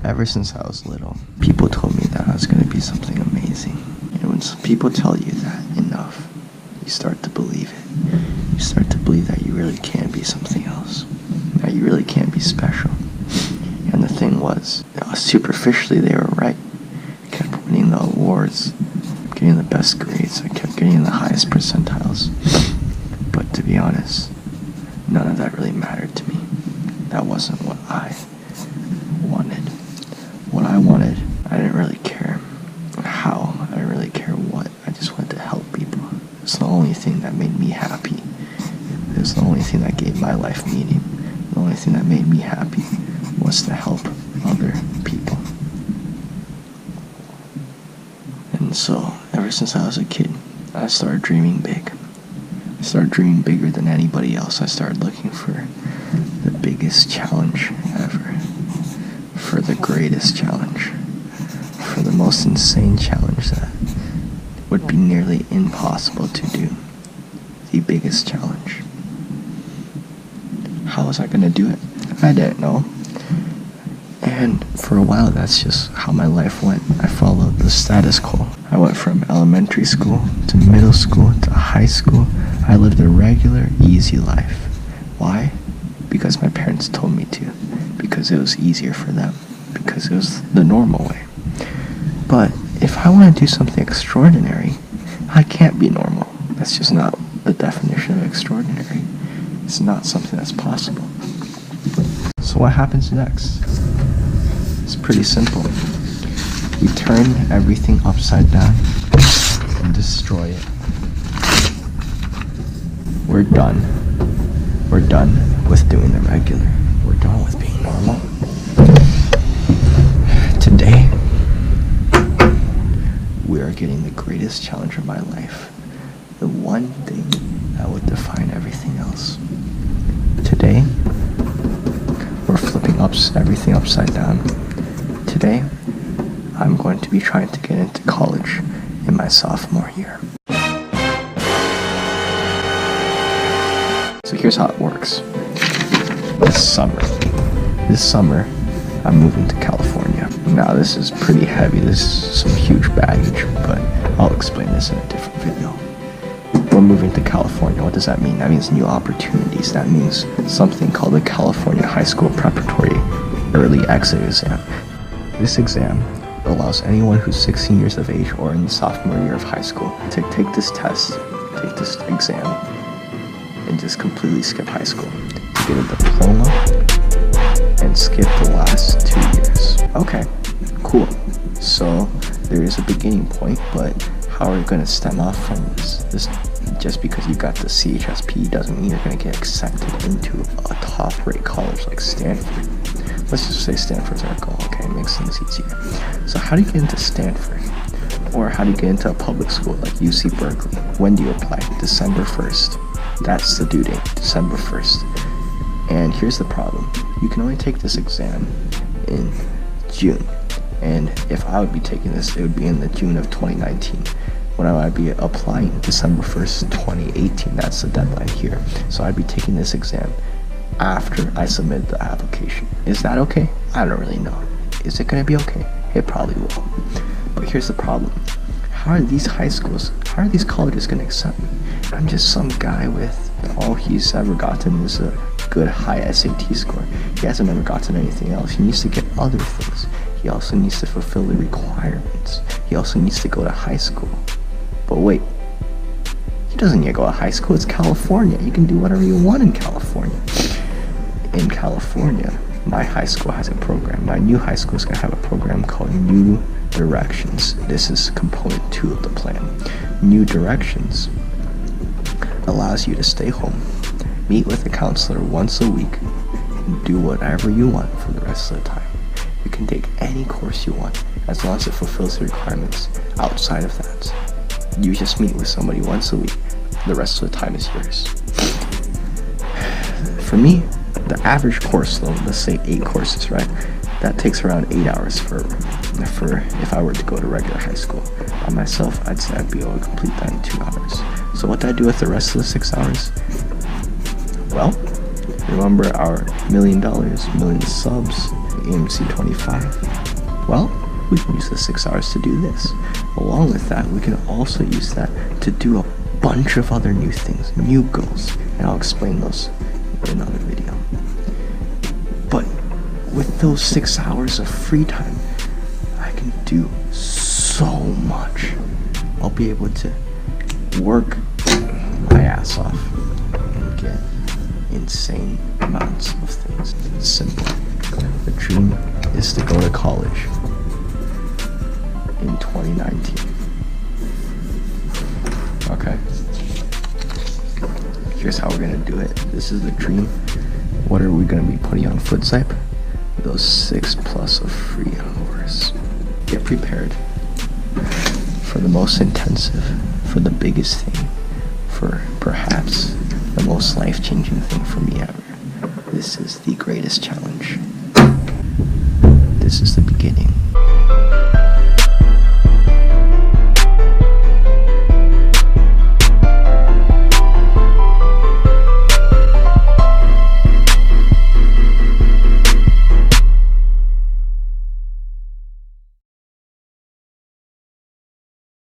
Ever since I was little, people told me that I was going to be something amazing. And when some people tell you that enough, you start to believe it. You start to believe that you really can be something else. That you really can be special. And the thing was, superficially they were right. I kept winning the awards, getting the best grades, I kept getting the highest percentiles. But to be honest, none of that really mattered to me. That wasn't what I wanted. What I wanted, I didn't really care how, I didn't really care what. I just wanted to help people. It's the only thing that made me happy. It was the only thing that gave my life meaning. The only thing that made me happy was to help other people. And so, ever since I was a kid, I started dreaming big. I started dreaming bigger than anybody else. I started looking for the biggest challenge ever, for the greatest challenge, for the most insane challenge that would be nearly impossible to do. The biggest challenge. How was I going to do it? I didn't know. And for a while, that's just how my life went. I followed the status quo. I went from elementary school to middle school to high school. I lived a regular, easy life. Why? Because my parents told me to. Because it was easier for them. Because it was the normal way. But if I want to do something extraordinary, I can't be normal. That's just not the definition of extraordinary. It's not something that's possible. So what happens next? It's pretty simple. We turn everything upside down and destroy it. We're done. We're done with doing the regular. We're done with being normal. Today, we are getting the greatest challenge of my life. The one thing that would define everything else. Today, we're flipping everything upside down. Today, I'm going to be trying to get into college in my sophomore year. So here's how it works. This summer, I'm moving to California. Now this is pretty heavy, this is some huge baggage, but I'll explain this in a different video. We're moving to California. What does that mean? That means new opportunities. That means something called the California High School Preparatory Early Exit Exam. This exam allows anyone who's 16 years of age or in the sophomore year of high school to take this test, take this exam, and just completely skip high school to get a diploma and skip the last 2 years. Okay, cool. So there is a beginning point, but how are you going to stem off from this? Just because you got the CHSP doesn't mean you're going to get accepted into a top-rate college like Stanford. Let's just say Stanford's our goal, okay? It makes things easier. So how do you get into Stanford? Or how do you get into a public school like UC Berkeley? When do you apply? December 1st. That's the due date, December 1st. And here's the problem. You can only take this exam in June. And if I would be taking this, it would be in the June of 2019. When I would be applying December 1st, 2018, that's the deadline here. So I'd be taking this exam after I submit the application. Is that okay? I don't really know. Is it gonna be okay? It probably will. But here's the problem. How are these high schools, how are these colleges gonna accept me? I'm just some guy with, all he's ever gotten is a good high SAT score. He hasn't ever gotten anything else. He needs to get other things. He also needs to fulfill the requirements. He also needs to go to high school. But wait, he doesn't need to go to high school. It's California. You can do whatever you want in California. In California, my high school has a program. My new high school is going to have a program called New Directions. This is component 2 of the plan. New Directions allows you to stay home, meet with a counselor once a week, and do whatever you want for the rest of the time. You can take any course you want as long as it fulfills the requirements. Outside of that, you just meet with somebody once a week. The rest of the time is yours. For me, the average course load, let's say 8 courses, right? That takes around 8 hours for if I were to go to regular high school. By myself, I'd say I'd be able to complete that in 2 hours. So what do I do with the rest of the 6 hours? Well, remember our $1 million, million subs, AMC 25? Well, we can use the 6 hours to do this. Along with that, we can also use that to do a bunch of other new things, new goals, and I'll explain those in another video. But with those 6 hours of free time, I can do so much. I'll be able to work my ass off and get insane amounts of things. It's simple. The dream is to go to college in 2019. Okay. Here's how we're gonna do it. This is the dream. What are we gonna be putting on FUTzipe? Those 6+ of free hours. Get prepared for the most intensive, for the biggest thing, for perhaps the most life-changing thing for me ever. This is the greatest challenge. This is the beginning